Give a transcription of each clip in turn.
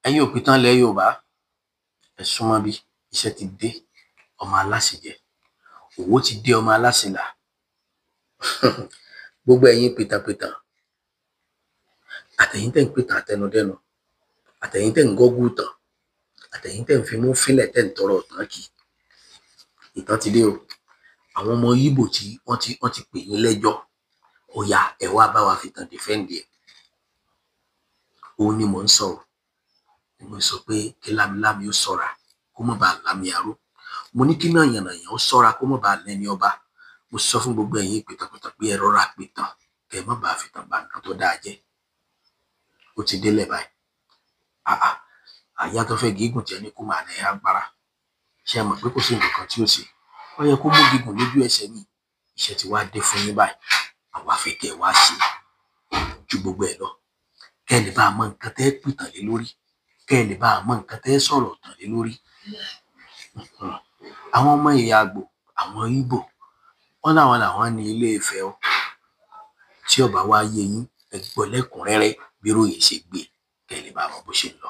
ẹ̀yin òpìtàn ilẹ̀ Yorùbá ẹ súnmọ́ bí iṣẹ́ ti dé ọmọ aláṣẹ jẹ òwò ti dé ọmọ aláṣẹ là gbogbo ẹ̀yin pìtàpìtà àtẹ̀yin tẹ́ ń pìtàn àtẹnudẹ́nu àtẹ̀yin tẹ́ ń gọ́gù tàn àtẹ̀yin tẹ́ ń fimú fínlẹ̀ tẹ́ ń tọrọ ọ̀tàn kì ìtàn ti dé o. àwọn ọmọ Ìgbò tí wọ́n ti pè yín lẹ́jọ́ ó yá ẹ wá bá wa fìtàn dìfẹ́ǹdì ẹ̀. òun ni mò ń sọ ni mo sọ pé kí lámilámi ó ṣọ́ra kó má bàa lámi aró. mo ní kí náà yànnàyàn ó ṣọ́ra kó má bàa lẹ́ni ọba. mo sọ fún gbogbo ẹ̀yin pìtàpìtà pé ẹ rọra pìtàn kẹ́ ẹ má bàa fìtàn bà nǹkan tó dáa jẹ́. ó ti délẹ̀ báyìí. àyà tó fẹ́ gígùn jẹ́ ní kó máa lẹ̀ agbára. ṣé ẹ mọ̀ pé kò sí nǹkan tí ó ṣe ó yẹ kó mú gígùn lójú ẹsẹ̀ ní iṣẹ́ tí wàá dé fún yín báyìí. àwa fẹ́ kẹ́ ẹ wá ṣe ju gbogbo ẹ̀ lọ. kẹ́ ẹ lè bá a mọ nǹkan tẹ́ pìtàn lé lórí kẹ́ ẹ lè bá a mọ nǹkan tẹ́ sọ̀rọ̀ tàn lé lórí. àwọn ọmọ ìyá àgbò àwọn Ìgbò wọn làwọn ní Ilé-Ifẹ̀ o. tí ó bá wá yé yín ẹ gbọ́ lẹ́kùnrẹ́rẹ́ bí ròyìn ṣe gbé kẹ́ ẹ lè bá a mọ bó ṣe ń lọ.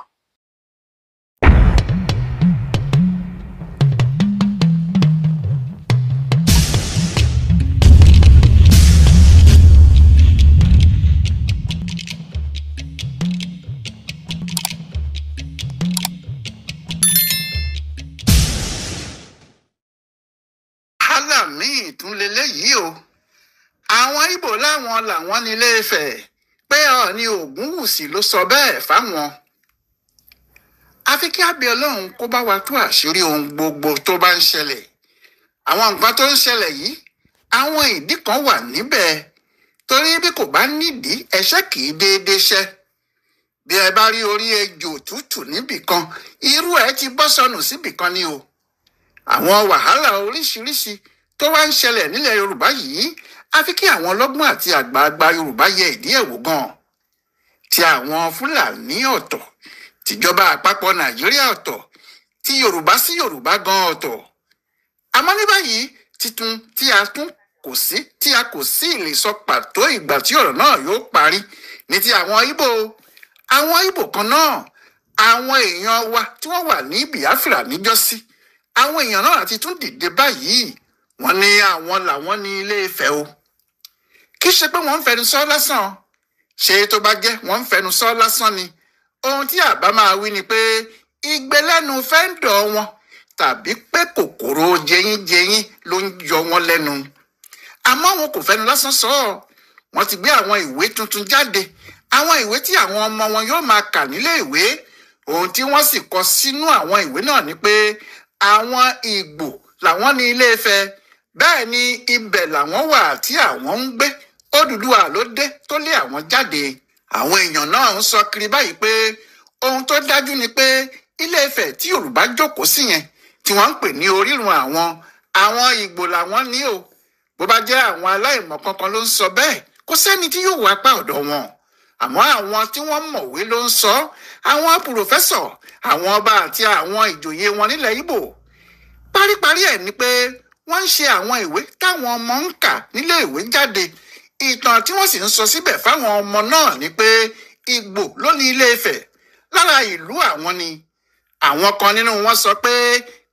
míì tún leléyìí o. àwọn Ìgbò làwọn ní Ilé-Ifẹ̀ pé Ọọ̀ni Ògúnwùsì ló sọ bẹ́ẹ̀ fáwọn. àfi kí abẹ Ọlọ́run kó bá wa tú àṣírí ohun gbogbo tó bá ń ṣẹlẹ̀. àwọn nǹkan tó ń ṣẹlẹ̀ yìí àwọn ìdí kan wà níbẹ̀ torí bí kò bá nídìí ẹ̀ṣẹ̀ kì í déédéé ṣẹ. bí ẹ bá rí orí ejò tútù níbìkan irú ẹ̀ ti bọ́ sọnù síbìkan ni o. àwọn wàhálà oríṣiríṣi tó wá ń ṣẹlẹ̀ nílẹ̀ Yorùbá yìí àfi kí àwọn ọlọ́gbọ́n àti àgbààgbà Yorùbá yẹ ìdí ẹ̀ wò gan. ti àwọn Fúlàní ọ̀tọ̀ tìjọba àpapọ̀ Nàìjíríà ọ̀tọ̀ ti Yorùbá sí Yorùbá gan ọ̀tọ̀. àmọ́ ní báyìí titun tí a kò sí lè sọ pàtó ìgbà tí ọ̀rọ̀ náà yóò parí ní ti àwọn Ìgbò kan náà àwọn èèyàn wa tí wọ́n wà ní Biafra níjọ́sí àwọn èèyàn náà ti tún dìde báyìí wọ́n ní àwọn làwọn ní Ilé-Ifẹ̀ o. kì í ṣe pé wọ́n ń fẹnu sọ lásán ṣé tó bá jẹ́ wọ́n ń fẹnu sọ lásán ni ohun tí àbá máa wí ni pé igbe lẹ́nu fẹ́ǹdọ̀ wọn tàbí pé kòkòrò jẹyínjẹyín ló ń yọ wọn lẹ́nu. àmọ́ wọn kò fẹnu lásán sọ wọ́n ti gbé àwọn ìwé tuntun jáde àwọn ìwé tí àwọn ọmọ wọn yóò máa kà nílé ìwé. ohun tí wọ́n sì kọ sínú àwọn ìwé náà ni pé àwọn Ìgbò làwọn ní Ilé-Ifẹ̀ bẹ́ẹ̀ ni ibẹ̀ làwọn wà tí àwọn ń gbé. Odùduwà ló dé tó lé àwọn jáde. àwọn èèyàn náà ń sọ kiri báyìí pé ohun tó dájú ni pé Ilé-Ifẹ̀ tí Yorùbá jókòó sí yẹn tí wọ́n ń pè ní orírun àwọn Ìgbò làwọn ní o. bó bá jẹ́ àwọn aláìmọ̀ kankan ló ń sọ bẹ́ẹ̀ kò sẹ́ni tí yóò wá pa ọ̀dọ̀ wọn. àmọ́ àwọn tí wọ́n mọ̀wé ló ń sọ àwọn pòfẹ́sọ̀ àwọn ọba àti àwọn ìjòyè wọn nílẹ̀ Ìgbò. paríparí ẹ̀ ni pé wọ́n ń ṣe àwọn ìwé táwọn ọmọ ń kà nílé ìwé jáde. ìtàn tí wọ́n sì ń sọ síbẹ̀ fáwọn ọmọ náà ni pé Ìgbò ló ní Ilé-Ifẹ̀ lára ìlú àwọn ni. àwọn kan nínú wọn sọ pé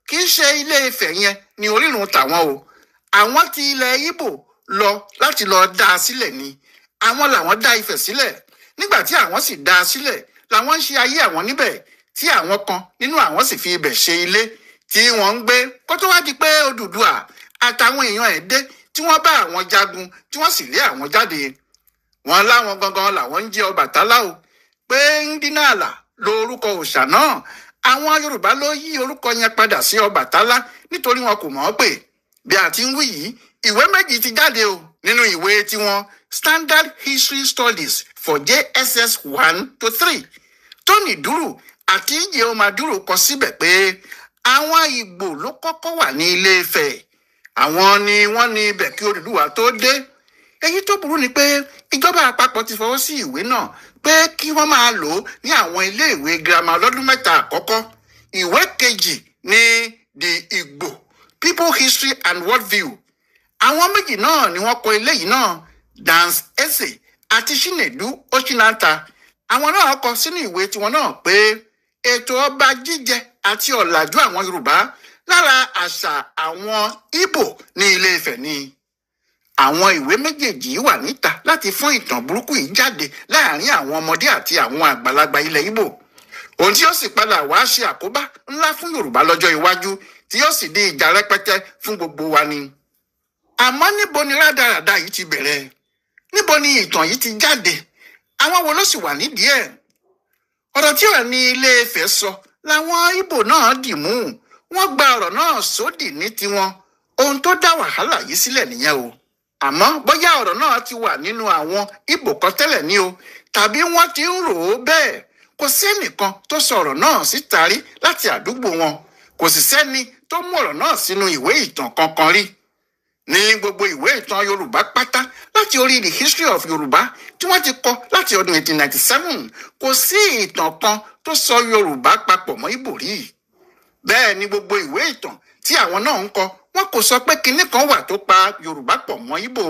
kì í ṣe Ilé-Ifẹ̀ yẹn ni orírun tàwọn o. àwọn ti ilẹ̀ Ìgbò lọ láti lọ dá a sílẹ̀ ni. àwọn làwọn dá Ifẹ̀ sílẹ̀ nígbà tí àwọn sì dá a sílẹ̀ làwọn ń ṣe ayé àwọn níbẹ̀ tí àwọn kan nínú àwọn sì fi ibẹ̀ ṣe ilé tí wọ́n ń gbé kó tó wá di pé Odùduwà àtàwọn èèyàn ẹ̀ dé tí wọ́n bá àwọn jagun tí wọ́n sì lé àwọn jáde. wọ́n láwọn gangan làwọn ń jẹ́ Ọbàtálá o pé Ndínàlà lórúkọ òòṣà náà àwọn Yorùbá ló yí orúkọ yẹn padà sí Ọbàtálá nítorí wọn kò mọ̀ ọ́ pé bí a ti ń wí yìí ìwé méjì ti jáde o nínú ìwé tiwọn Standard History Studies for JSS 1 to 3 Tony Duru àti Ijeoma Duru kọ síbẹ̀ pé àwọn Ìgbò ló kọ́kọ́ wà ní Ilé-Ifẹ̀ àwọn ni wọ́n ní ibẹ̀ kí Odùduwà tó dé. èyí tó burú ni pé ìjọba àpapọ̀ ti fọwọ́ sí ìwé náà pé kí wọ́n máa lò ó ní àwọn ilé-ìwé girama lọ́dún 3 àkọ́kọ́. ìwé kejì ní the Igbo People History and Worldview. àwọn méjì náà ni wọ́n kọ eléyìí náà Dance Eze àti Chinedu Oshinata àwọn náà kọ sínú ìwé tiwọn náà pé ètò ọba jíjẹ àti ọ̀làjú àwọn Yorùbá lára àṣà àwọn Ìgbò ní Ilé-Ifẹ̀ ni. Àwọn ìwé méjèèjì wà níta láti fọ́n ìtàn burúkú yìí jáde láàrin àwọn ọmọdé àti àwọn àgbàlagbà ilẹ̀ Ìgbò. Ohun tí yóò sì padà wá ṣe àkóbá ńlá fún Yorùbá lọ́jọ́ iwájú tí yóò sì di ìjà rẹpẹtẹ fún gbogbo wa ni. Àmọ́ níbo ni rádaràda yìí ti bẹ̀rẹ̀? Níbo ni ìtàn yìí ti jáde? Àwọn wo ló sì wà nídìí ẹ̀? Ọ̀rọ̀ tí Ọọ̀ni Ilé-Ifẹ̀ sọ làwọn Ìgbò náà dì mú. Wọ́n gba ọ̀rọ̀ náà sódì ní tiwọn. Ohun tó dá wàhálà yìí sílẹ̀ nìyẹn o. Àmọ́ bóyá ọ̀rọ̀ náà ti wà nínú àwọn Ìgbò kan tẹ́lẹ̀ ní o, tàbí wọ́n ti ń rò ó bẹ́ẹ̀. Kò sí ẹnìkan tó sọ ọ̀rọ̀ náà síta rí láti àdúgbò wọn. Kò sì sẹ́ni tó mú ọ̀rọ̀ náà sínú ìwé ìtàn kankan rí. Ní gbogbo ìwé ìtàn Yorùbá pátá láti orí The History of Yorùbá tí wọ́n ti kọ láti ọdún 1897, kò sí ìtàn kan tó sọ Yorùbá papọ̀ mọ́ Ìgbò rí. Bẹ́ẹ̀ ni gbogbo ìwé ìtàn tí àwọn náà ń kọ, wọn kò sọ pé kinní kan wà tó pa Yorùbá pọ̀ mọ́ Ìgbò.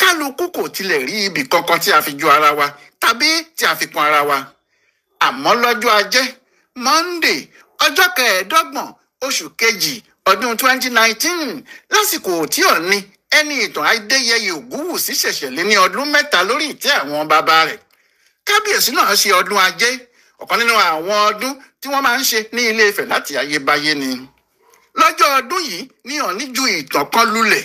Kálukú kò tilẹ̀ rí ibì kankan tí a fi jọ ara wa tàbí tí a fi kún ara wa. Àmọ́ lọ́jọ́ Ajé Monday ọjọ́ 25 oṣù kejì ọdún 2019 lásìkò tí Ọọ̀ni ẹni ìtàn Adéyẹyè Ògúnwùsì ṣẹ̀ṣẹ̀ lé ní ọdún 3 lórí ìtẹ́ àwọn bàbá rẹ̀. Kábíyèsí náà ṣe ọdún Ajé, ọ̀kan nínú àwọn ọdún tí wọ́n máa ń ṣe ní Ilé-Ifẹ̀ láti ayébáyé ni. Lọ́jọ́ ọdún yìí ni Ọọ̀ni ju ìtàn kan lulẹ̀.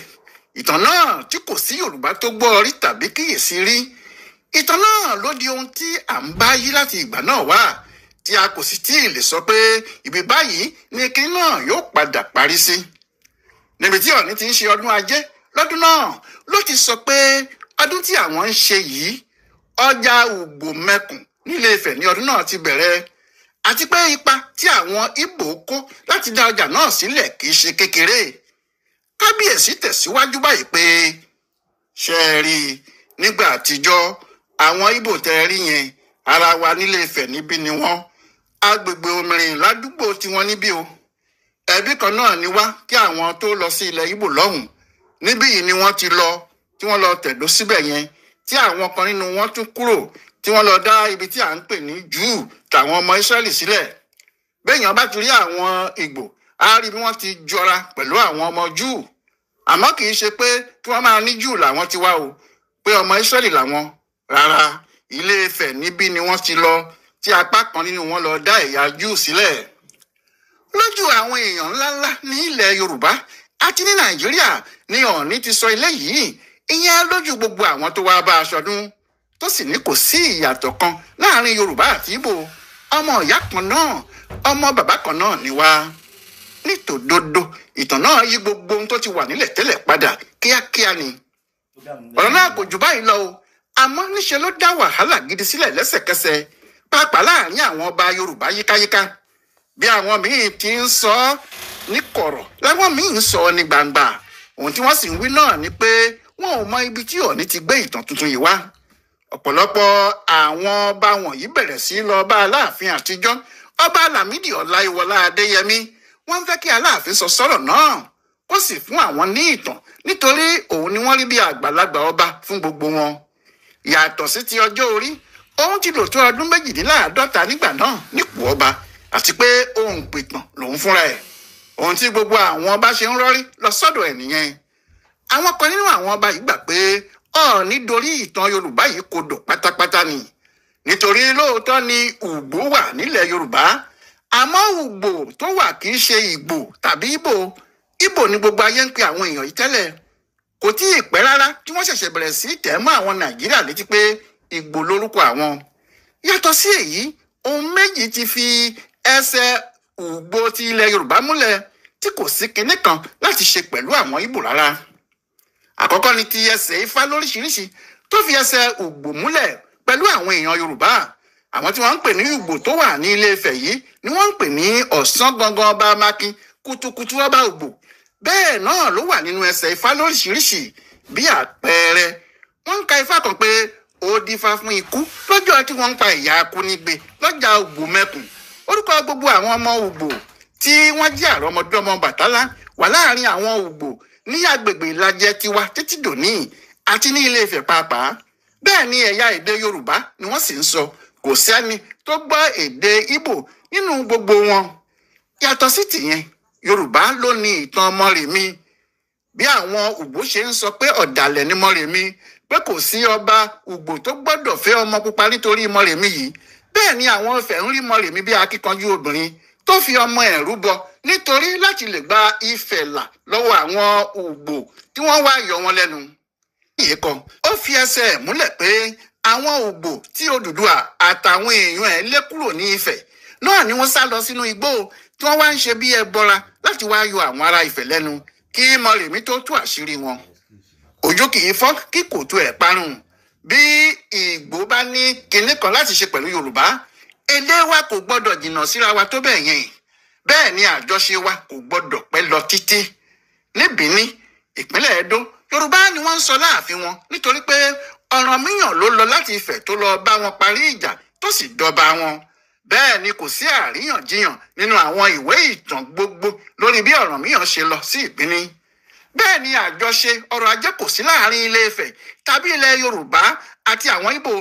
Ìtàn náà tí kò sí Yorùbá tó gbọ́ rí tàbí kíyèsí rí. Ìtàn náà ló di ohun tí à ń bá yí láti ìgbà náà wá, tí a kò sì tí ì lè sọ pé ibi báyìí ni kinní náà yóò padà parí sí. Níbi tí Ọọ̀ni ti ń ṣe ọdún Ajé lọ́dún náà ló ti sọ pé ọdún tí àwọn ń ṣe yìí ọjà Ògbómẹ̀kùn ní Ilé-Ifẹ̀ ní ọdún náà ti bẹ̀rẹ̀, àti pé ipa tí àwọn Ìgbò kó láti dá ọjà náà sílẹ̀ kì í ṣe kékeré. Kábíyèsí tẹ̀síwájú báyìí pé ṣe é rí nígbà àtijọ́ àwọn Ìgbò tẹ́ rí yẹn ara wa nílé-Ifẹ̀ níbí ni wọ́n, agbègbè Òmìrìn ládùúgbò tiwọn níbí o. Ẹbí kan náà ni wá kí àwọn tó lọ sí ilẹ̀ Ìgbò lọ́hùn. Níbí yìí ni wọ́n ti lọ tí wọ́n lọ tẹ̀dó síbẹ̀ yẹn, tí àwọn kan nínú wọn tún kúrò tí wọ́n lọ dá ibi tí à ń pè ní Júù tàwọn ọmọ Ísírẹ́lì sílẹ̀. Béèyàn bá ti rí àwọn Ìgbò á rí bí wọ́n ti jọra pẹ̀lú àwọn ọmọ Júù. Àmọ́ kì í ṣe pé kí wọ́n máa ní Júù làwọn ti wá o, pé ọmọ Ísírẹ́lì làwọn. Rárá, Ilé-Ifẹ̀ níbí ni wọ́n ti lọ, tí apá kan nínú wọn lọ dá ẹ̀yà Júù sílẹ̀. Lójú àwọn èèyàn ńláńlá ní ilẹ̀ Yorùbá àti ní Nàìjíríà ni Ọọ̀ni ti sọ eléyìí, ìyẹn lójú gbogbo àwọn tó wá bá a ṣọdún, tó sì ní kò sí ìyàtọ̀ kan láàrin Yorùbá àti Ìgbò. Ọmọ ìyá kan náà, ọmọ bàbá kan náà ni wá. Nítòdodo ìtàn náà yí gbogbo ohun tó ti wà nílẹ̀ tẹ́lẹ̀ padà kíákíá ni. Ọ̀rọ̀ náà kò jù báyìí lọ o, àmọ́ níṣe ló dá wàhálà gidi sílẹ̀ lẹ́sẹ̀kẹsẹ̀, pàápàá láàrin àwọn ọba Yorùbá yíkáyíká. Bí àwọn míì ti ń sọ ní kọ̀rọ̀ láwọn míì ń sọ ní gbangba. Ohun tí wọ́n sì ń wí náà ni pé wọn ò mọ ibi tí Ọọ̀ni ti gbé ìtàn tuntun yìí wá. Ọ̀pọ̀lọpọ̀ àwọn ọba wọ̀nyí bẹ̀rẹ̀ sí lọ bá Aláàfin àtijọ́, ọba Lámídì Ọláyíwọlá Adéyẹmí. Wọ́n fẹ́ kí Aláàfin sọ sọ́rọ̀ náà, ó sì fún àwọn ní ìtàn nítorí òun ni wọ́n rí bí àgbàlagbà ọba fún gbogbo wọn. Yàtọ̀ sí ti ọjọ́ orí, òun ti lò tó ọdún 52 nígbà náà nípò ọba, àti pé òun pìtàn lòun fúnra ẹ̀. Ohun tí gbogbo àwọn ọba ṣe ń rọ́rí lọ sọ́dọ̀ ẹ̀ nìyẹn. Àwọn kan nínú àwọn ọba yìí gbà pé Ọọ̀ni dorí ìtàn Yorùbá yìí kodò pátápátá ni, nítorí lóòótọ́ ni Ùgbò wà nílẹ̀ Yorùbá, àmọ́ Ùgbò tó wà kì í ṣe Ìgbò tàbí Ìgbò. Ìgbò ni gbogbo ayé ń pe àwọn èèyàn yìí tẹ́lẹ̀. Kò tí ì pẹ́ rárá tí wọ́n ṣẹ̀ṣẹ̀ bẹ̀rẹ̀ sí tẹ̀ mọ́ àwọn Nàìjíríà létí pé Ìgbò lórúkọ àwọn. Yàtọ̀ sí èyí, ohun méjì ti fi ẹsẹ̀ Ùgbò ti ilẹ̀ Yorùbá múlẹ̀ tí kò sí kinní kan láti ṣe pẹ̀lú àwọn Ìgbò rárá. Àkọ́kọ́ ni ti ẹsẹ̀ Ifá lóríṣiríṣi tó fi ẹsẹ̀ Ùgbò múlẹ̀ pẹ̀lú àwọn èèyàn Yorùbá. Àwọn tí wọ́n ń pè ní Ùgbò tó wà ní Ilé-Ifẹ̀ yìí ni wọ́n ń pè ní Ọ̀sán gangan ọba Mákin, Kùtùkùtù ọba Ùgbò. Bẹ́ẹ̀ náà ló wà nínú ẹsẹ̀ Ifá lóríṣiríṣi. Bí àpẹẹrẹ, wọ́n ń ka Ifá kan pé ó dífá fún ikú lọ́jọ́ tí wọ́n ń pa ìyá Akúnígbé lọ́jà Ògbómẹ̀kùn. Orúkọ gbogbo àwọn ọmọ Ùgbò tí wọ́n jẹ́ àrọ́mọdọ́mọ Bàtálá wà láàrin àwọn Ùgbò ní agbègbè Ìlàjẹ tiwa títí dòní àti ní Ilé-Ifẹ̀ pàápàá. Bẹ́ẹ̀ ni ẹ̀yà èdè Yorùbá ni wọ́n sì ń sọ, kò sẹ́ni tó gbọ́ èdè Ìgbò nínú gbogbo wọn. Yàtọ̀ sí tìyẹn, Yorùbá ló ní ìtàn Mọ́remí. Bí àwọn Ùgbò ṣe ń sọ pé ọ̀dàlẹ̀ ni Mọ́remí, pé kò sí ọba Ùgbò tó gbọ́dọ̀ fẹ́ ọmọ pupa nítorí Mọ́remí yìí, bẹ́ẹ̀ ni àwọn Ifẹ̀ ń rí Mọ́remí bí akíkanjú obìnrin tó fi ọmọ ẹ̀ rúbọ nítorí láti lè gba Ifẹ̀ là lọ́wọ́ àwọn Ùgbò tí wọ́n wá yọ wọn lẹ́nu. Ìyẹn kan ó fi ẹsẹ̀ múlẹ̀ pé àwọn Ùgbò tí Odùduwà àtàwọn èèyàn ẹ̀ lé kúrò ní Ifẹ̀ náà ni wọ́n sá lọ sínú igbó tí wọ́n wá ń ṣe bí ẹbọra láti wá yọ àwọn ará Ifẹ̀ lẹ́nu kí Mọ́remí tó tú àṣírí wọn. Òjò kì í fọ́ kí kòtò ẹ̀ parun. Bí Ìgbò bá ní kinní kan láti ṣe pẹ̀lú Yorùbá, èdè wa kò gbọ́dọ̀ jìnnà síra wa tó bẹ́ẹ̀ yẹn. Bẹ́ẹ̀ ni àjọṣe wa kò gbọ́dọ̀ pẹ́ lọ títí. Ní Bìní, ìpínlẹ̀ Ẹdó, Yorùbá ni wọ́n ń sọ láàfin wọn nítorí pé Ọ̀rànmíyàn ló lọ láti Ifẹ̀ tó lọ bá wọn parí ìjà tó sì dọba wọn. Bẹ́ẹ̀ ni kò sí àríyànjiyàn nínú àwọn ìwé ìtàn gbogbo lórí bí Ọ̀rànmíyàn ṣe lọ sí Ìbíní. Bẹ́ẹ̀ ni àjọṣe ọrọ̀ ajé kò sí láàrin Ilé Ifẹ̀ tàbí ilẹ̀ Yorùbá àti àwọn Ìgbò.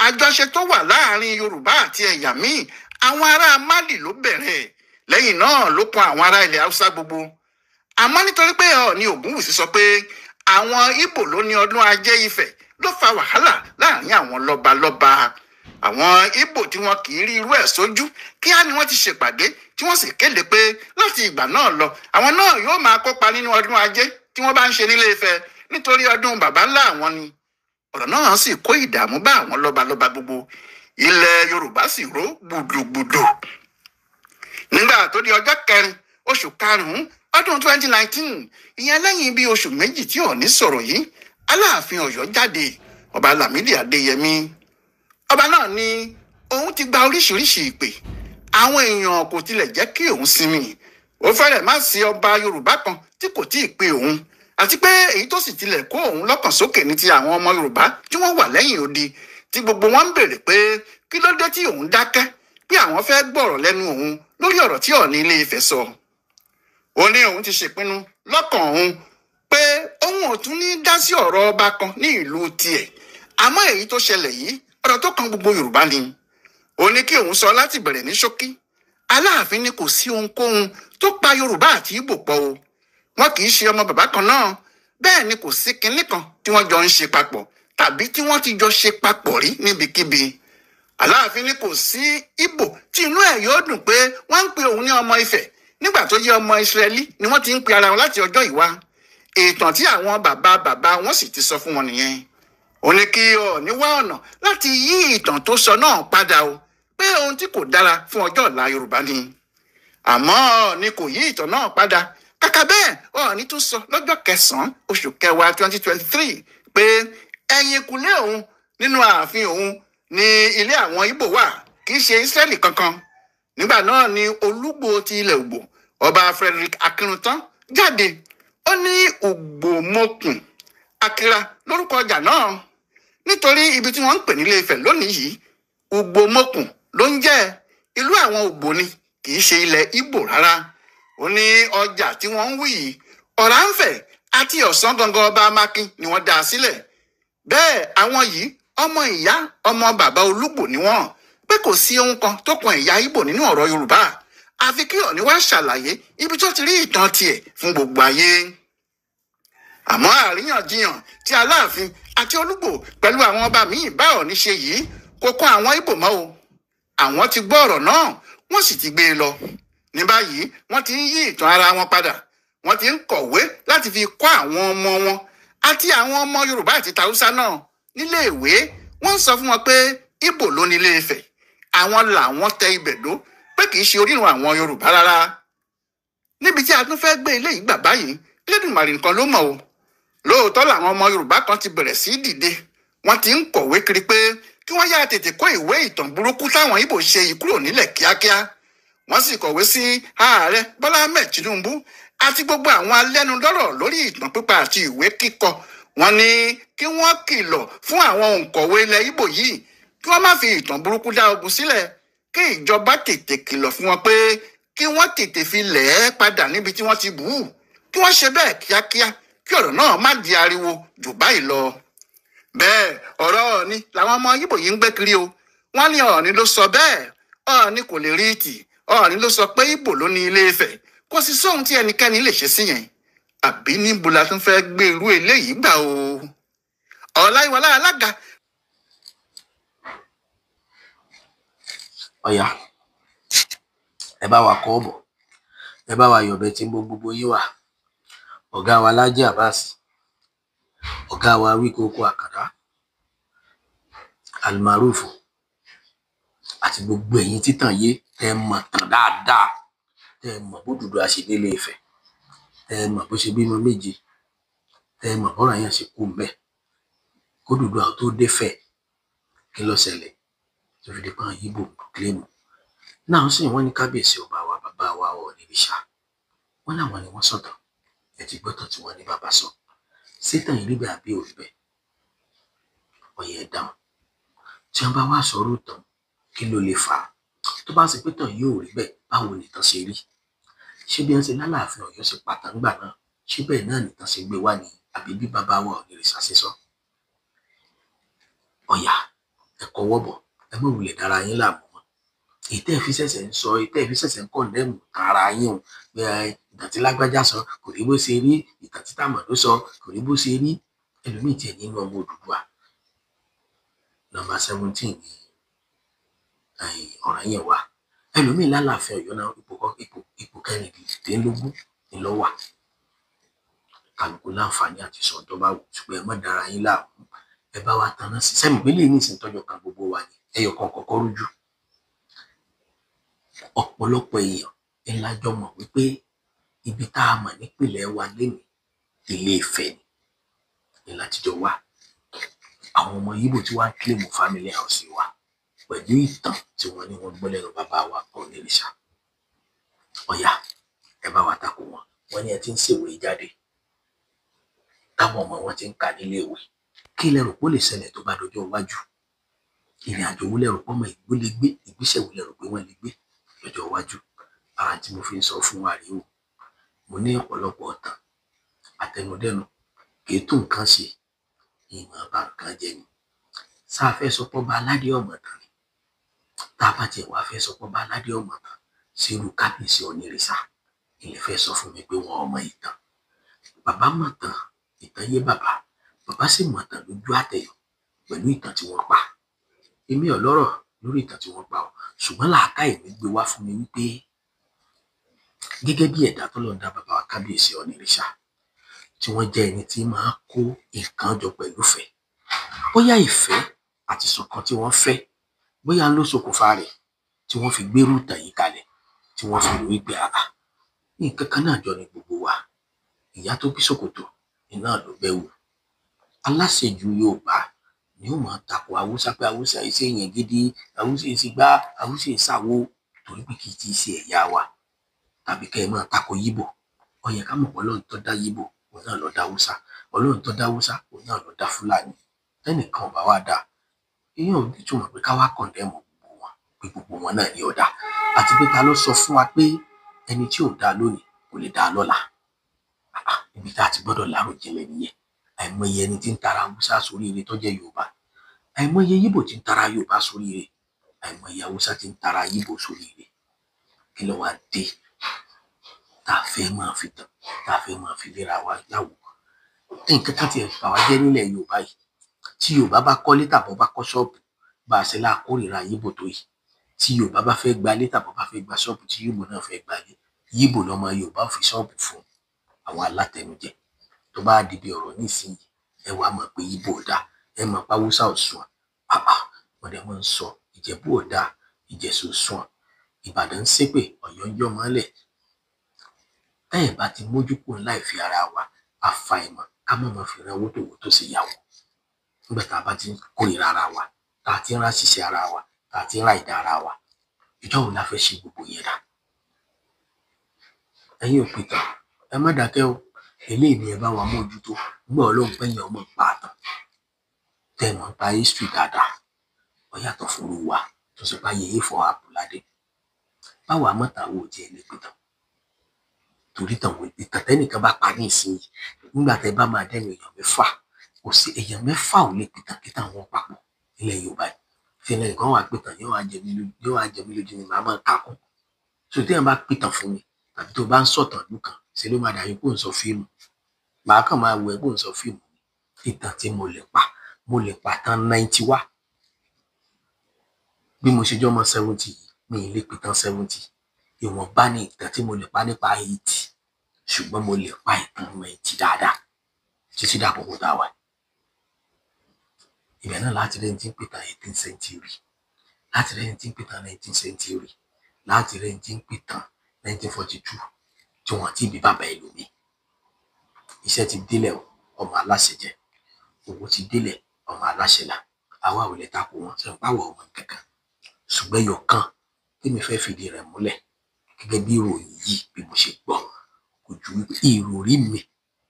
Àjọṣe tó wà láàrin Yorùbá àti ẹ̀yà míì, àwọn ará Málì ló bẹ̀rẹ̀, lẹ́yìn náà ló kan àwọn ará ilẹ̀ Haúsá gbogbo. Àmọ́ nítorí pé Ọọ̀ni Ògúnwùsì sọ pé àwọn Ìgbò ló ní ọdún ajé Ifẹ̀ ló fa wàhálà láàrin àwọn lọ́balọ́ba. Àwọn Ìgbò tí wọn kì í rí irú ẹ̀ sójú kíá ni wọ́n ti ṣèpàdé tí wọ́n sì kéde pé láti ìgbà náà lọ àwọn náà yóò máa kópa nínú ọdún ajé tí wọ́n bá ń ṣe nílé Ifẹ̀ nítorí ọdún baba ńlá àwọn ni. Ọ̀rọ̀ náà sì kó ìdààmú bá àwọn lọ́balọ́ba gbogbo. Ilẹ̀ Yorùbá sì ró gbùdùgbùdù. Nígbà tó di ọjọ́ 4 oṣù karùn-ún ọdún 2019, ìyẹn lẹ́yìn bí oṣù méjì tí Ọọ̀ni sọ̀rọ̀ yìí, Aláàfin Ọ̀yọ́ jáde, Ọba Lámídì Adéyẹmí. Ọba náà ní òun ti gba oríṣiríṣi ìpè, àwọn èèyàn kò tilẹ̀ jẹ́ kí òun sinmi. Ó fẹ́rẹ̀ má sí ọba Yorùbá kan tí kò tíì pe òun, àti pé èyí tó sì tilẹ̀ kó òun lọ́kàn sókè ní ti àwọn ọmọ Yorùbá tí wọ́n wà lẹ́yìn odi, tí gbogbo wọn ń béèrè pé kí ló dé tí òun dákẹ́, pé àwọn fẹ́ gbọ́rọ̀ lẹ́nu òun lórí ọ̀rọ̀ tí Ọọ̀ni Ilé Ifẹ̀ sọ. Ó ní òun ti ṣèpinnu lọ́kàn òun pé òun ò tún ní dá sí ọ̀rọ̀ ọba kan ní ìlú tiẹ̀, àmọ́ èyí tó ṣẹlẹ̀ yìí ọ̀rọ̀ tó kan gbogbo Yorùbá ni. Ó ní kí òun sọ láti bẹ̀rẹ̀ ní ṣókí. Aláàfin ní kò sí ohunkóhun tó pa Yorùbá àti Ìgbò pọ̀ o. Wọn kì í ṣe ọmọ bàbá kan náà, bẹ́ẹ̀ ni kò sí kinní kan tí wọ́n jọ ń ṣe papọ̀ tàbí tí wọ́n ti jọ ṣe papọ̀ rí níbikíbi. Aláàfin ní kò sí Ìgbò tí inú ẹ̀ yóò dùn pé wọ́n ń pe òun ní ọmọ Ifẹ̀ nígbà tó jẹ́ ọmọ Ísírẹ́lì ni wọ́n ti ń pe ara wọn láti ọjọ́ ìwá. Ìtàn tí àwọn bàbá wọn sì ti sọ fún wọn nìyẹn. Ó ní kí Ọọ̀ni wá ọ̀nà láti yí ìtàn tó sọ náà padà o, pé ohun tí kò dára fún ọjọ́ ọ̀la Yorùbá ni. Àmọ́ Ọọ̀ni kò yí ìtàn náà padà. Kàkà bẹ́ẹ̀, Ọọ̀ni tún sọ lọ́jọ́ 9 oṣù kẹwàá 2023 pé ẹ̀yìnkùlé òun nínú ààfin òun ní ilé àwọn Ìgbò wà, kì í ṣe Ísírẹ́lì kankan. Nígbà náà ni Olúgbò ti ilẹ̀ Ùgbò, Ọba Frederick Akíntán, jáde. Ó ní Ògbómọ̀kùn Akira lórúkọ ọjà náà, nítorí ibi tí wọ́n ń pè nílé Ifẹ̀ lónìí yìí, Ògbómọ̀kùn ló ń jẹ́. Ìlú àwọn Ùgbò ni, kì í ṣe ilẹ̀ Ìgbò rárá. Ó ní ọjà tí wọ́n ń wí yìí, Ọ̀rànfẹ̀ àti Ọ̀sán gangan Ọba Amákin ni wọ́n dá a sílẹ̀. Bẹ́ẹ̀ àwọn yìí ọmọ ìyá ọmọ bàbá Olúgbò ni wọ́n, pé kò sí ohun kan tó kan ẹ̀yà Ìgbò nínú ọ̀rọ̀ Yorùbá, àfi kí Ọọ̀ni wá ṣàlàyé ibi tó ti rí ìtàn tiẹ̀ fún gbogbo ayé. Àmọ́ àríyànjiyàn tí Aláàfin àti Olúgbò pẹ̀lú àwọn ọba míì bá Ọọ̀ni ṣe yìí kò kàn àwọn Ìgbò mọ́ o. Àwọn ti gbọ́ ọ̀rọ̀ náà, wọ́n sì ti gbé e lọ. Ní báyìí wọ́n ti ń yí ìtàn ara wọn padà, wọ́n ti ń kọ̀wé láti fi kọ́ àwọn ọmọ wọn àti àwọn ọmọ Yorùbá àti Haúsá náà nílé ìwé. Wọ́n ń sọ fún wọn pé Ìgbò ló ní Ilé Ifẹ̀, àwọn làwọn tẹ ibẹ̀ dó, pé kì í ṣe orírun àwọn Yorùbá rárá. Níbi tí a tún fẹ́ gbé ilé yìí gbà báyìí, Elédùmarè nìkan ló mọ̀ o. Lóòótọ́ làwọn ọmọ Yorùbá kan ti bẹ̀rẹ̀ sí dìde, wọ́n ti ń kọ̀wé kiri pé kí wọ́n yá tètè kó ìwé ìtàn burúkú táwọn Ìgbò ṣe yìí kúrò nílẹ̀ kíákíá. Wọ́n sì kọ̀wé sí Ààrẹ Bọ́lá Ahmed Tinubu àti gbogbo àwọn alẹ́nulọ́rọ̀ lórí ìtàn pípa àti ìwé kíkọ. Wọ́n ní kí wọ́n kìlọ̀ fún àwọn òǹkọ̀wé ilẹ̀ Ìgbò yìí kí wọ́n má fi ìtàn burúkú dá ogun sílẹ̀, kí ìjọba tètè kìlọ̀ fún wọn pé kí wọ́n tètè fi lẹ̀ ẹ́ padà níbi tí wọ́n ti bù ú, kí wọ́n ṣe bẹ́ẹ̀ kíákíá kí ọ̀rọ̀ náà má di ariwo jù báyìí lọ. Bẹ́ẹ̀ ọ̀rọ̀ ni làwọn ọmọ Ìgbò yìí ń gbé kiri o. wọ́n ní Ọọ̀ni ló sọ bẹ́ẹ̀, Ọọ̀ni kò lè rí tì, Ọọ̀ni ló sọ pé Ìgbò ló ní Ilé Ifẹ̀, kò sí sóhun tí ẹnikẹ́ni lè ṣe sí yẹn. Àbí níbo la tún fẹ́ gbé irú eléyìí gbà o? Ọláyíwọlá Alága. Ọ̀yá, ẹ bá wa kọ́ bọ̀, ẹ bá wa yọ̀bẹ tí gbogbo yín wà. Ọ̀gá wa Lájí Abbas, ọ̀gá wa Wíkókó Àkàndá, Almarufu, àti gbogbo ẹ̀yin títàn yé tẹ́ mọ̀ tán dáadáa, tẹ́ mọ̀ bó Odùduwà ṣe délé Ifẹ̀, tẹ́ mọ̀ bó ṣe bímọ méje, tẹ́ mọ̀ bọ́rọ̀ yẹn ṣe kú mbẹ́. Kó Odùduwà tó dé Ifẹ̀, kí ló ṣẹlẹ̀ tó fi di pé àwọn Ìgbò kílèmù. Náà sì wọ́n ní kábíyèsí ọba wa bàbá wa Ọọ̀nìrìṣà, wọ́n láwọn ni wọ́n sọ̀tàn, ẹ ti gbọ́tàn tí wọ́n ní bàbá sọ. Sétàn yìí rí bẹ́ẹ̀ àbí ò rí bẹ́ẹ̀? Ọ̀yẹ́ ẹ dáhùn. Tí wọ́n bá wá sọ̀rọ̀ tán, kí ló lè fà á? Tó bá sì pé tàn yóò rí bẹ́ẹ̀, báwo nìtàn ṣe rí? Ṣé bí wọ́n ṣe lálàáfin Ọ̀yọ́ ṣe pàtàn ńgbà náà, ṣé bẹ́ẹ̀ náà nìtàn ṣe gbé wá ní àbí bí bàbá wa Ọọ̀nìrìṣà ṣe sọ? Ọ̀yá, ẹ kọwọ́ bọ̀, ẹ má wulẹ̀ dára yín láàmú mọ́. Ìtẹ́ fi ṣẹ̀ṣẹ̀ ń sọ, ìtẹ́ fi ṣẹ̀ṣẹ̀ ń kọ̀ndẹ́mù ara yín o, pé ìtàn tí Lágbájá sọ kò rí bó ṣe rí, ìtàn tí Tàmọ̀dó sọ kò rí bó ṣe rí. Ẹlòmíì tiẹ̀ nínú ọmọ Odùduwà nọ́mbà 17 ní ọ̀ràn yẹn wà. Ẹlòmíì lálàáfin Ọ̀yọ́ náà ipò kẹrìndínlógún ni ló wà. Kálukú láǹfààní àti sọ tó bá wù, ṣùgbọ́n ẹ má dára yín láàmú. Ẹ bá wa tanná sí sẹ́mi pé lè ní ìsìn tọ́jọ́ kan gbogbo wa ni ẹyọ kan kọ́kọ́ rújú. Ọ̀pọ̀lọpọ̀ èèyàn ńlá jọ mọ̀ wípé ibi tá a mọ̀ nípìnlẹ̀ wa lénìí Ilé Ifẹ̀ ni láti jọ wá. Àwọn ọmọ Ìgbò tí wọ́n á kílèmù family house wa pẹ̀lú ìtàn tí wọ́n ní wọ́n gbọ́ lẹ́nu bàbá wa Ọọ̀nìrìṣà. Ọ̀yá, ẹ bá wa takò wọn. Wọ́n ní ẹ ti ń ṣèwé jáde, táwọn ọmọ wọn ti ń kà nílé ìwé. Kí lẹ rò pé ó lè ṣẹlẹ̀ tó bá dọjọ́ iwájú? Ìrìn àjò wo lẹ rò pé ọmọ Ìgbò lè gbé? Ìgbésẹ̀ wo lẹ rò pé wọ́n lè gbé lọ́jọ́ iwájú? Ara tí mo fi ń sọ fún wa rèé o. Mo ní ọ̀pọ̀lọpọ̀ ọ̀tàn àtẹnudẹ́nu kì í tó nǹkan ṣe, ìmọ̀ bá nǹkan jẹ́ ni. Sáà fẹ́ sọ pé ọba aládé ọ̀mọ̀tàn ni? Tá a bá tiẹ̀ wá fẹ́ sọ pé ọba aládé ọ̀mọ̀tàn, ṣerú kábíyèsí Ọọ̀nìrìṣà ilé fẹ́ sọ fún mi pé wọn ò mọ ìtàn. Bàbá mọ̀ tán, ìtàn yé bàbá, bàbá sì mọ̀ tán lójú àtẹ̀yọ̀ pẹ̀lú ìtàn tí wọ́n pa. Èmi ò lọ́rọ̀ lórí ìtàn tí wọ́n pa o, ṣùgbọ́n làákàyè mi gbé wá fún mi wípé gẹ́gẹ́ bí ẹ̀dá t'Ọlọ́run dá bàbá wa kábíyèsí Ọọ̀nìrìṣà, tí wọ́n jẹ́ ẹni tí máa kó nǹkan jọ pẹ̀lú ìfẹ́. Bóyá ìfẹ́ àti ìṣọ̀kan tí wọ́n fẹ́, bóyá ló ṣokùnfà rẹ̀ tí wọ́n fi gbérú ìtàn yìí kalẹ̀, tí wọ́n fi rò wípé nǹkan kan náà jọ ni gbogbo wa. Ìyá tó bí ṣòkòtò iná ló bẹ́wù. Aláṣejù Yorùbá ni ó máa takò Haúsá pé Haúsá yìí ṣe èèyàn gidi, Haúsá yìí ṣe gbá, Haúsá yìí ṣàwo, torí pé kì í ti ṣe ẹ̀yà wa. Tàbí kẹ́ ẹ máa takò Ìgbò. Ó yẹ ká mọ̀ pé Ọlọ́run tó dá Ìgbò, òun náà ló dá Haúsá. Ọlọ́run tó dá Haúsá, òun náà ló dá Fúlàní. Tẹ́nìkan ò bá wá dá, èèyàn ò ní túmọ̀ pé ká wá kọ̀ndẹ́mù gbogbo wọn, pé gbogbo wọn náà ni ó dá. Àti pé ta ló sọ fún wa pé ẹni tí ò dá lónìí kò lè dá lọ́la? Ibi tá a ti gbọ́dọ̀ láròjinlẹ̀ nìyẹn. Àìmọye ẹni tí ń tara Haúsá sórí ire tó jẹ́ Yorùbá. Àìmọye Ìgbò tí ń tara Yorùbá sórí ire. Àìmọye Haúsá tí ń tara Ìgbò sórí ire. Kí ló wá dé tá a fẹ́ máa fi tàn, tá a fẹ́ máa fi léra wa láwo? Nǹkan kan tiẹ̀ bà wá jẹ́ nílẹ̀ Yorùbá yìí. Tí Yorùbá bá kọ́lé tàbí bá kọ́ ṣọ́ọ̀bù, bá a ṣe láà kórìíra Ìgbò tó yìí. Tí Yorùbá bá fẹ́ gbalé tàbí bá fẹ́ gba ṣọ́ọ̀bù, tí Ìgbò náà fẹ́ gbalé, Ìgbò lọmọ Yorùbá ò fi ṣọ́ọ̀bù fún àwọn alátẹnujẹ. Tó bá di bí ọ̀rọ̀ nísìnyí, ẹ wá mọ̀ pé Ìgbò ò dá, ẹ mọ̀ pé Haúsá ò sùn. Wọ́n dẹ̀ máa ń sọ Ìjẹ̀bú ò dá, Ìjẹ̀ṣà ò sùn. Ìbàdàn ń ṣépè, Ọ̀yọ́ ń yọ́ mọ́lẹ̀. Tẹ́ẹ̀ bá ti mójú kúrò láì fi ara wa, àfàìmọ̀ ká mọ̀ mọ́ fi ran owó tó ṣe yàwó. Nígbà tá a bá ti ń kórìíra ara wa, tá a ti ń ráṣìṣe ara wa, tá a ti ń ra ìdá ara wa, ìjọ́ wo la fẹ́ ṣe gbogbo yẹn dà? Ẹ̀yin ò pìtàn, ẹ má dákẹ́ o. Eléyìí ni ẹ bá wa mójútó. Nígbà Ọlọ́run pẹ́yìn ọmọ pa àtàn, tẹ́ ẹ mọ̀ pa history dáadáa. Ó yàtọ̀ fún wa tó ṣe bá yẹ fọ Àbùládé. Báwa mọ̀tàwó jẹ́ ilé pìtàn. Torí ìtàn tẹ́nìkan bá pa ní ìsinyìí, nígbà tẹ́ bá máa dẹ́nu èèyàn mẹ́fà, kò sí èèyàn mẹ́fà ò lè pìtàn kí táwọn papọ̀ nílẹ̀ Yorùbá yìí. fìlẹ̀ kan wà pìtàn yóò wá jẹ mí lójú ni màá máa kakún. So tí èèyàn bá pìtàn fún mi tàbí tó bá ń sọ̀tàn ìlú kan ṣe ló máa dàbí kó ń sọ fíìmù. Màá kàn máa wò ẹ́ kó ń sọ fíìmù. Ìtàn tí mo lè pa tán 90 wá. Bí mo ṣe jọmọ 70 yìí, mi ì lè pìtàn 70. Ìwọ̀nba ni ìtàn tí mo lè pa nípa 80, ṣùgbọ́n mo lè pa ìtàn 90 dáadáa títí dàkókò tá a wà. Ibẹ̀ náà láti rẹ́ni tí ń pìtàn 18th century, láti rẹ́ni tí ń pìtàn 19th century, láti rẹ́ni tí ń pìtàn 1942 tí wọ́n ti bí bàbá ẹlòmíì. Iṣẹ́ ti délẹ̀ ọmọ aláṣẹ jẹ, owó ti délẹ̀ ọmọ aláṣẹ là. Àwa ò lè takò wọn sọ pé àwọn ọmọ kankan. Ṣùgbọ́n ẹyọ kan tèmi fẹ́ fìdí rẹ̀ múlẹ̀ gẹ́gẹ́ bí ìròyìn yìí bí mo ṣe gbọ́, kò ju wípé ìròrí mi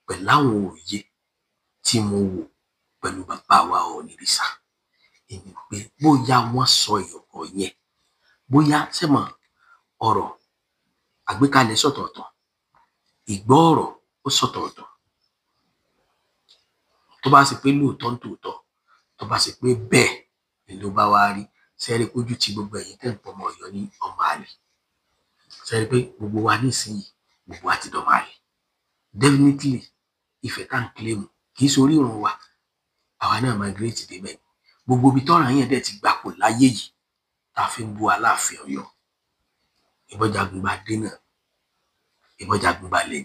pẹ̀lú àwọn òye tí mo wò pẹ̀lú bàbá wa Onírìṣà, èmi pé bóyá wọ́n sọ ọ̀rọ̀ yẹn, bóyá sẹ́mọ̀ ọ̀rọ̀ àgbékalẹ̀ sọ̀tọ̀ọ̀tọ̀, ìgbọ́ ọ̀rọ̀ ó sọ̀tọ̀ọ̀tọ̀. Tó bá sì pé lóòótọ́ ń tòótọ́, tó bá sì pé bẹ́ẹ̀ ni ló bá wá rí, sẹ́rí pójú ti gbogbo ẹ̀yin tẹ́ ń pọ̀ ọmọ Ọ̀yọ́ ní ọmọ àlè. Sẹ́rí pé gbogbo wa nísìnyí, gbogbo wa ti dọ̀mọ àlè. Definitely Ifẹ̀ tá ń claim kì í sórí ìrun wa, àwa náà migrate débẹ̀. Gbogbo ibi tọ́ràn yẹn dẹ̀ ti gbapò láyé yìí tá a fi ń bú Aláàfin Ọ̀yọ́. Ìbọ̀jàgùnbà dé náà, ìbọ̀jàgùnbà lè.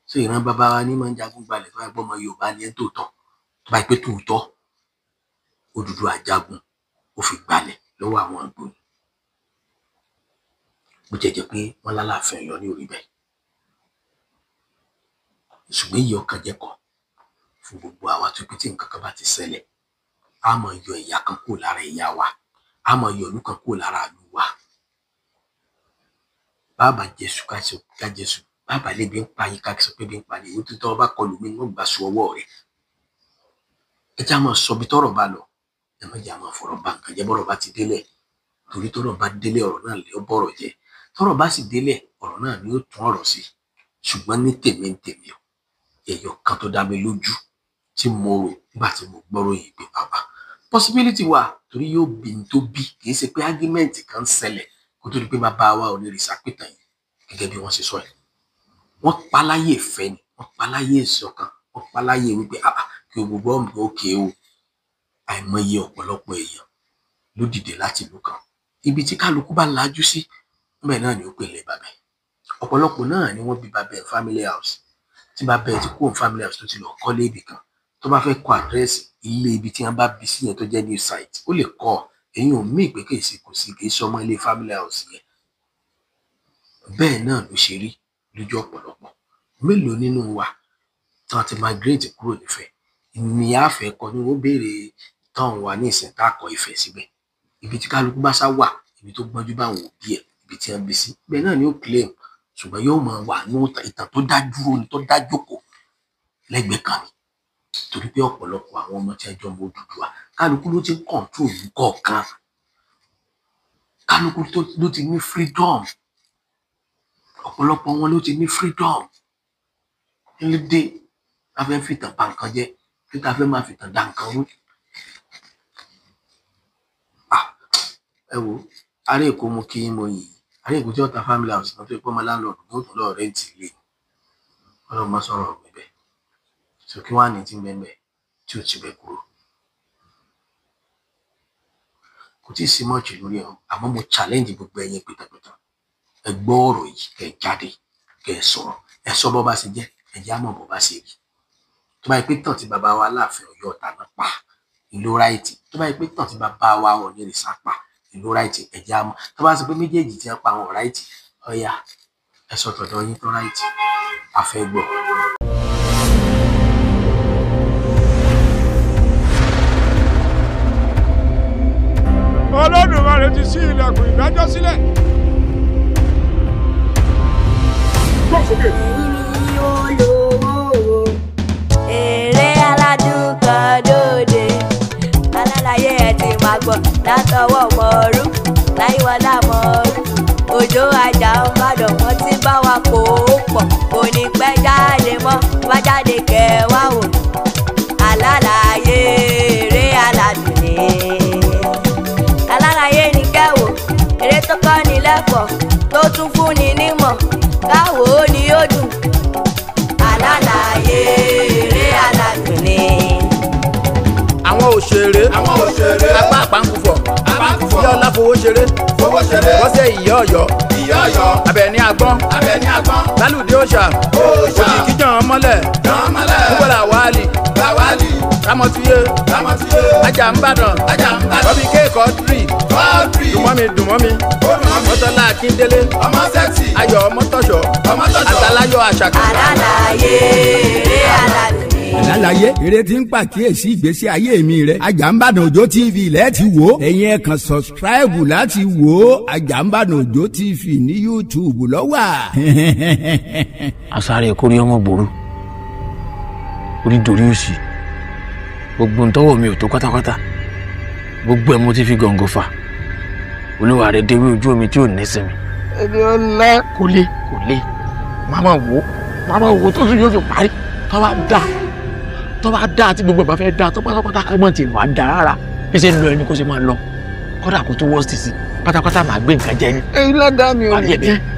So ìran bàbá wa ní máa ń jagun gbalẹ̀ tó bá gbọ́ ọmọ Yorùbá ní ẹ̀ tòótọ́, tó bá pé tòótọ́ Odùduwà jagun ó fi gbalẹ̀ lọ́wọ́ àwọn àgbòyìn. Bó jẹ́ pé wọ́n l'Aláàfin Ọ̀yọ́ ní orí bẹ́ẹ̀. Ṣùgbọ́n èyí ọkàn jẹ́ kan fún gbogbo àwa tó pé tí nǹkan kan bá ti ṣẹlẹ̀, a máa yọ ẹ̀yà kan kúrò lára ẹ̀yà wa, a máa yọ ìlú kan kúrò lára ìlú wa. Bàbá Jésù ká Jésù, bàbá lè bí ń pa yín ká sọ pé bí ń pa ni ìwé tó bá kọlù mí ní wọ́n gbà sọ ọwọ́ rẹ̀. Ẹ já máa sọ bí tọ́rọ̀ bá lọ, ẹ má jẹ́ àmọ́ fọ̀rọ̀ bá nǹkan jẹ́ bọ́rọ̀ bá ti délẹ̀, torí tọ́rọ̀ bá délẹ̀ ọ̀rọ̀ náà lè bọ̀rọ̀ jẹ́, tọ́rọ̀ bá sì délẹ̀ ọ̀rọ̀ náà ni ó tún ọ̀rọ̀ sí. Ṣùgbọ́n ní tèmi o, ẹyọ kan tó dá mi lójú tí mo rò nígbà tí mo gbọ́rọ̀ yìí pé bàbá possibility wà, torí yóò bí n tó bí, kì í ṣe pé argument kan ṣẹlẹ̀ kó tó di pé bàbá wa Onírìṣà pìtàn yìí gẹ́gẹ́ bí wọ́n ṣe sọ ẹ̀. Wọ́n pa láyé ìfẹ́ ni, wọ́n pa láyé ìṣọ̀kan, wọ́n pa láyé wípé kí gbogbo ọmọ òkè o. Àìmọye ọ̀pọ̀lọpọ̀ èèyàn ló dìde láti ìlú kan, ibi tí kálukú bá lajú sí bẹ́ẹ̀ náà ni ó pèlè bàbá. Ọ̀pọ̀lọpọ̀ náà ni wọ́n bí bàbá family house, tí bàbá ti kó family house tó ti lọ kọ́lé ibì kan, tó bá fẹ́ kọ àdírẹ́sì ilé ibi tí wọ́n bá bí sí yẹn tó jẹ́ new site, ó lè kọ èyí ò mí pé kì í ṣe ọmọ ilé family house yẹn. Bẹ́ẹ̀ náà ló ṣe rí lójú ọ̀pọ̀lọpọ̀. Mélòó nínú wa tán ti migrate kúrò nífẹ̀ẹ́ ni a fẹ́ kọ ní wọ́n béèrè tán wà ní ìsìn tá a kọ Ifẹ̀ síbẹ̀. Ibi tí kálukú bá sá wà, ibi tó gbọ́njú bá wọn òbí ẹ̀, ibi tí wọ́n bí sí, bẹ́ẹ̀ náà ni ó claim. Ṣùgbọ́n yóò máa wà ní ìtàn tó dá dúró ni, tó dá jókòó lẹ́gbẹ̀ẹ́ kan ni. Torí pé ọ̀pọ̀lọpọ̀ àwọn ọmọ tí a jọ mọ Odùduwà, kálukú ló ti ń control kọ̀ọ̀kan. Kálukú ló ti ní freedom. Ọ̀pọ̀lọpọ̀ wọn ló ti ní freedom. Nílé a fẹ́ fìtàn pa nǹkan jẹ́, kí ta fẹ́ máa fìtàn dá nǹkan rú. Ẹ wo, ará Èkó mú kí mo yìí, ará Èkó tí wọ́n ta family house náà tó yẹ pé ọmọ landlord ló tún lọ rẹ́ǹtì ilé. Ọlọ́run má sọ̀rọ̀ ọ̀gbìn bẹ́ẹ̀. So kí wọ́n á ní tí ń bẹ́ẹ̀ tí ò ti bẹ̀ kúrò. Kò tí ì sí mọ́ọ̀chì lórí ẹ̀, àmọ́ mo challenge gbogbo ẹ̀yin pìtàpìtà. Ẹ gbọ́ ọ̀rọ̀ yìí, kẹ́ jáde, kẹ́ sọ̀rọ̀, ẹ sọ bọ́ bá ṣe jẹ́, ẹ jẹ́ àmọ́ bọ́ bá ṣe rí. Tó bá yẹ pé tàn tí bàbá wa Aláàfin Ọ̀yọ́ Ọ̀tàná pa ìlú ráìtì, tó bá yẹ pé tàn tí bàbá wa Onírìṣà pa ìlú ráìtì, ẹ jẹ́ àmọ́. Tó bá ṣe pé méjèèjì tí wọ́n pa wọn ráìtì, ọ̀yà ẹ sọ tọ̀dọ̀ yín tó ráìtì, a fẹ́ gbọ́. Olódùmarè ti ṣí ilẹ̀kùn ìdájọ́ sílẹ̀. Èrè aládùn kan dòde, alálàyé ẹ̀ ti máa gbọ́ látọwọ́ Mọ̀ọ́rú, Láyíwọlá Mọ̀ọ́rú. Òjó ajá ń bàdàn, wọ́n ti bá wa kó o pọ̀, kò ní pẹ́ jáde mọ́, wá jáde kẹ́ wá wò. Alálàyé èrè aládùn ni. tó kọ́ ni lẹ́kọ̀ọ́ tó tún fún ni nímọ̀ káwo ni yóò dùn. Alálàyé eré aládùn ni. Àwọn òṣèré apá àpáǹkùfọ̀ ìyá ọlá fowó ṣeré wọ́sẹ̀ ìyá ọ̀yọ́ Abẹ́ní agbọ́n lálùdí òòṣà òjìkí jàn mọ́lẹ̀ kúbọ̀là wàhálì támọ́túyé ajá ń bàdàn bọ́bí kéèkọ́ tírì dùnmọ́mi mọ́tọ́lá akíndélé ayọ̀ mọ́tọ́ṣọ́ àtàláyọ̀ àṣàkà. Alálàyé eré aládùn ni. Alálàyé eré tí ń pàkíyèsí ìgbésí ayé mi rẹ Àjàǹbàdàn Òjó TV lẹ́ẹ̀tì wò ẹ̀yin ẹ̀ kàn sọ̀sìpíráìbù láti wò Àjàǹbàdàn Òjó TV ní YouTube lọ́wà. Àsáré kórí ọmọ gbòòrò orí dorí òsì gbogbo ntọ́wọ́ mi ò tó pátápátá gbogbo ẹ̀ mo ti fi gàngàn fà olúwa rẹ̀ déwé ojú omi tí ò ní sinmi. ẹni ọlá kò lè máma wò tó sùn yóò fi parí tó bá dá tí gbogbo ẹ̀ bá fẹ́ dá tó pátápátá ẹ̀gbọ́n ti wà dá rárá bí ṣe ń lọ ẹni kó ṣe máa lọ kódà kó tó wọ́ọ̀sì sí pátápátá máa gbé nǹkan jẹ ni. ẹ̀yin ládàá mi ò ní.